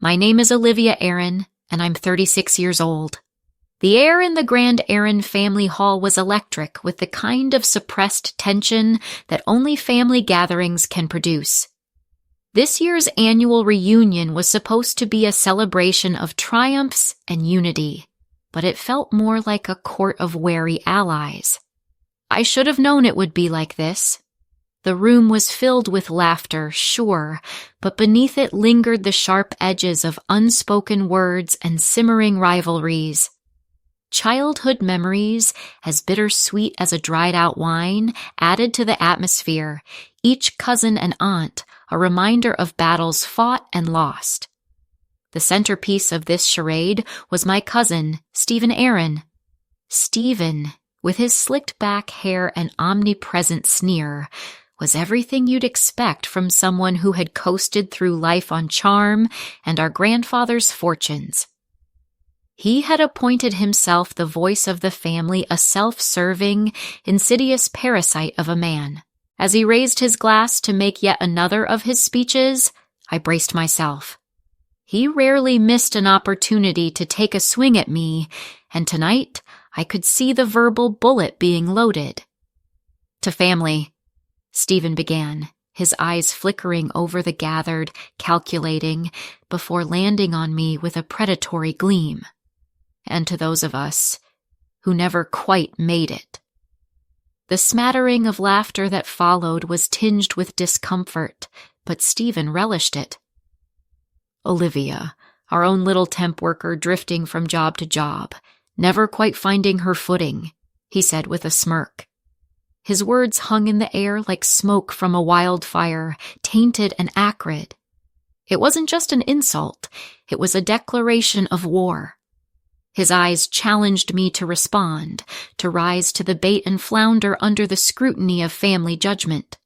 My name is Olivia Aaron, and I'm 36 years old. The air in the Grand Aaron family hall was electric with the kind of suppressed tension that only family gatherings can produce. This year's annual reunion was supposed to be a celebration of triumphs and unity, but it felt more like a court of wary allies. I should have known it would be like this. The room was filled with laughter, sure, but beneath it lingered the sharp edges of unspoken words and simmering rivalries. Childhood memories, as bittersweet as a dried-out wine, added to the atmosphere, each cousin and aunt a reminder of battles fought and lost. The centerpiece of this charade was my cousin, Stephen Aaron. Stephen, with his slicked-back hair and omnipresent sneer, was everything you'd expect from someone who had coasted through life on charm and our grandfather's fortunes. He had appointed himself the voice of the family, a self-serving, insidious parasite of a man. As he raised his glass to make yet another of his speeches, I braced myself. He rarely missed an opportunity to take a swing at me, and tonight I could see the verbal bullet being loaded. To family, Stephen began, his eyes flickering over the gathered, calculating, before landing on me with a predatory gleam. And to those of us who never quite made it. The smattering of laughter that followed was tinged with discomfort, but Stephen relished it. Olivia, our own little temp worker drifting from job to job, never quite finding her footing, he said with a smirk. His words hung in the air like smoke from a wildfire, tainted and acrid. It wasn't just an insult, it was a declaration of war. His eyes challenged me to respond, to rise to the bait and flounder under the scrutiny of family judgment.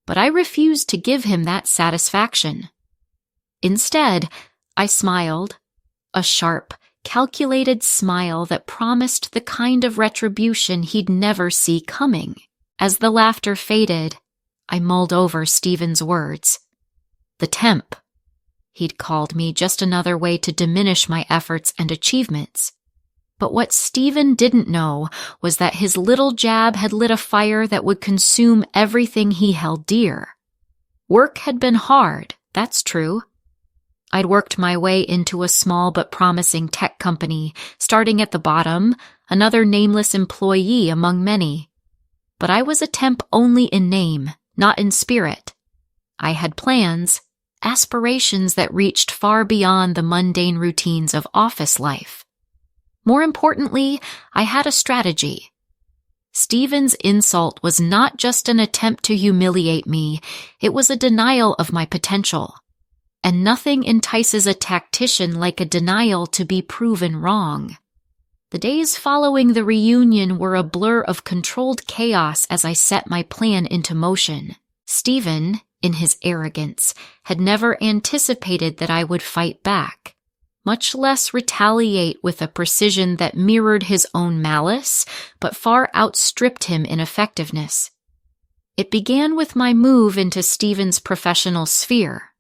But I refused to give him that satisfaction. Instead, I smiled, a sharp, calculated smile that promised the kind of retribution he'd never see coming. As the laughter faded, I mulled over Stephen's words. The Temp. He'd called me, just another way to diminish my efforts and achievements. But what Stephen didn't know was that his little jab had lit a fire that would consume everything he held dear. Work had been hard, that's true. I'd worked my way into a small but promising tech company, starting at the bottom, another nameless employee among many. But I was a temp only in name, not in spirit. I had plans, aspirations that reached far beyond the mundane routines of office life. More importantly, I had a strategy. Stephen's insult was not just an attempt to humiliate me, it was a denial of my potential. And nothing entices a tactician like a denial to be proven wrong. The days following the reunion were a blur of controlled chaos as I set my plan into motion. Stephen, in his arrogance, had never anticipated that I would fight back, much less retaliate with a precision that mirrored his own malice, but far outstripped him in effectiveness. It began with my move into Stephen's professional sphere.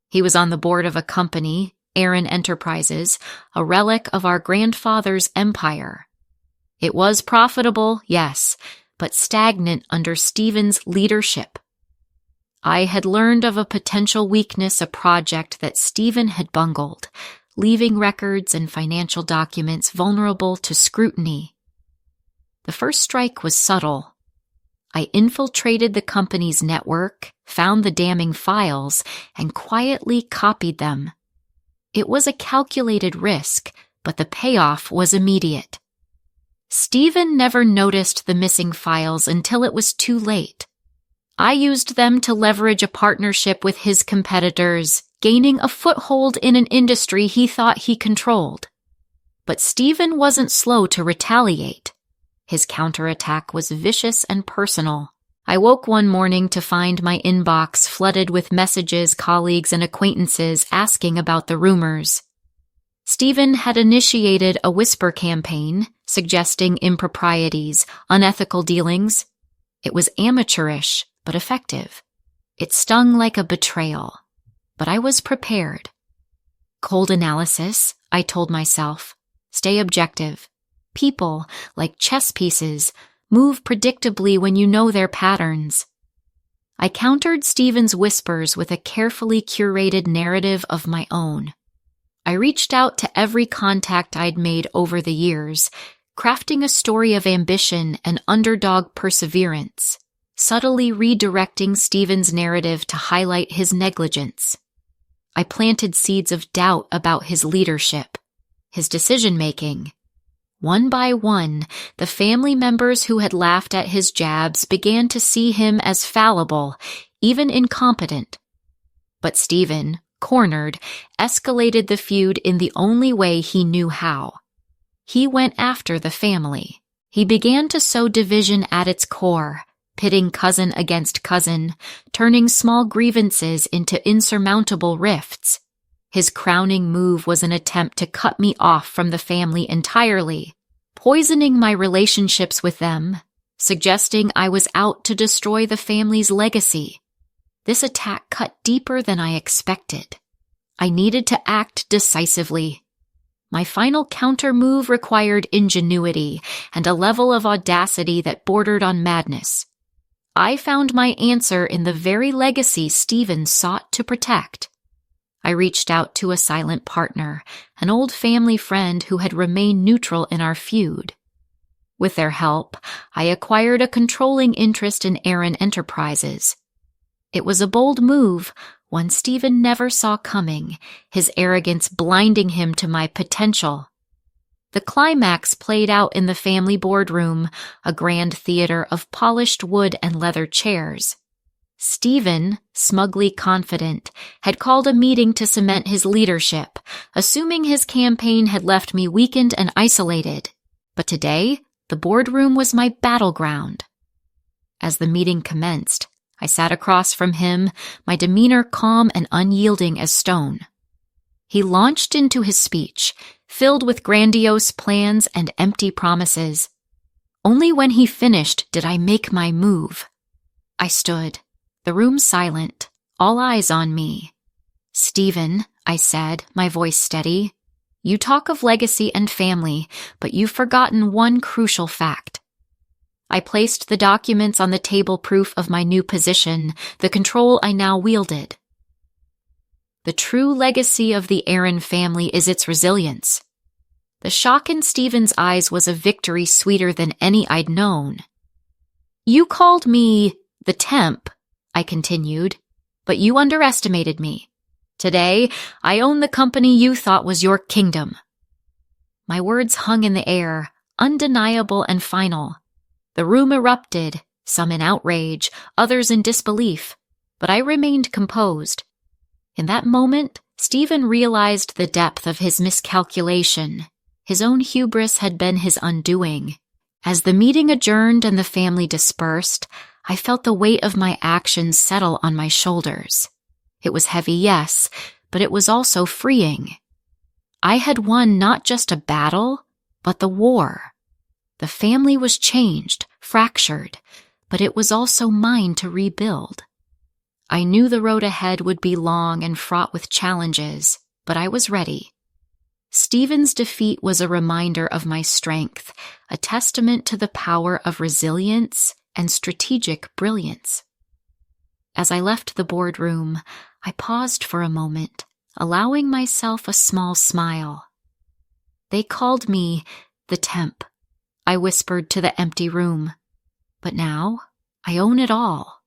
He was on the board of a company, Aaron Enterprises, a relic of our grandfather's empire. It was profitable, yes, but stagnant under Stephen's leadership. I had learned of a potential weakness, a project that Stephen had bungled, leaving records and financial documents vulnerable to scrutiny. The first strike was subtle. I infiltrated the company's network, found the damning files, and quietly copied them. It was a calculated risk, but the payoff was immediate. Stephen never noticed the missing files until it was too late. I used them to leverage a partnership with his competitors, gaining a foothold in an industry he thought he controlled. But Stephen wasn't slow to retaliate. His counterattack was vicious and personal. I woke one morning to find my inbox flooded with messages colleagues and acquaintances asking about the rumors. Stephen had initiated a whisper campaign, suggesting improprieties, unethical dealings. It was amateurish, but effective. It stung like a betrayal, but I was prepared. cold analysis, I told myself. Stay objective. People, like chess pieces, move predictably when you know their patterns. I countered Stephen's whispers with a carefully curated narrative of my own. I reached out to every contact I'd made over the years, crafting a story of ambition and underdog perseverance, subtly redirecting Stephen's narrative to highlight his negligence. I planted seeds of doubt about his leadership, his decision-making. One by one, the family members who had laughed at his jabs began to see him as fallible, even incompetent. But Stephen, cornered, escalated the feud in the only way he knew how. He went after the family. He began to sow division at its core, pitting cousin against cousin, turning small grievances into insurmountable rifts. His crowning move was an attempt to cut me off from the family entirely, poisoning my relationships with them, suggesting I was out to destroy the family's legacy. This attack cut deeper than I expected. I needed to act decisively. My final counter move required ingenuity and a level of audacity that bordered on madness. I found my answer in the very legacy Stephen sought to protect. I reached out to a silent partner, an old family friend who had remained neutral in our feud. With their help, I acquired a controlling interest in Aaron Enterprises. It was a bold move, one Stephen never saw coming, his arrogance blinding him to my potential. The climax played out in the family boardroom, a grand theater of polished wood and leather chairs. Stephen, smugly confident, had called a meeting to cement his leadership, assuming his campaign had left me weakened and isolated. But today, the boardroom was my battleground. As the meeting commenced, I sat across from him, my demeanor calm and unyielding as stone. He launched into his speech, filled with grandiose plans and empty promises. Only when he finished did I make my move. I stood, the room silent, all eyes on me. "Stephen," I said, my voice steady, "you talk of legacy and family, but you've forgotten one crucial fact." I placed the documents on the table, proof of my new position, the control I now wielded. The true legacy of the Aaron family is its resilience. The shock in Stephen's eyes was a victory sweeter than any I'd known. "You called me the Temp," I continued, "but you underestimated me. Today, I own the company you thought was your kingdom." My words hung in the air, undeniable and final. The room erupted, some in outrage, others in disbelief, but I remained composed. In that moment, Stephen realized the depth of his miscalculation. His own hubris had been his undoing. As the meeting adjourned and the family dispersed, I felt the weight of my actions settle on my shoulders. It was heavy, yes, but it was also freeing. I had won not just a battle, but the war. The family was changed, fractured, but it was also mine to rebuild. I knew the road ahead would be long and fraught with challenges, but I was ready. Stephen's defeat was a reminder of my strength, a testament to the power of resilience and strategic brilliance. As I left the boardroom, I paused for a moment, allowing myself a small smile. "They called me the Temp," I whispered to the empty room. "But now, I own it all."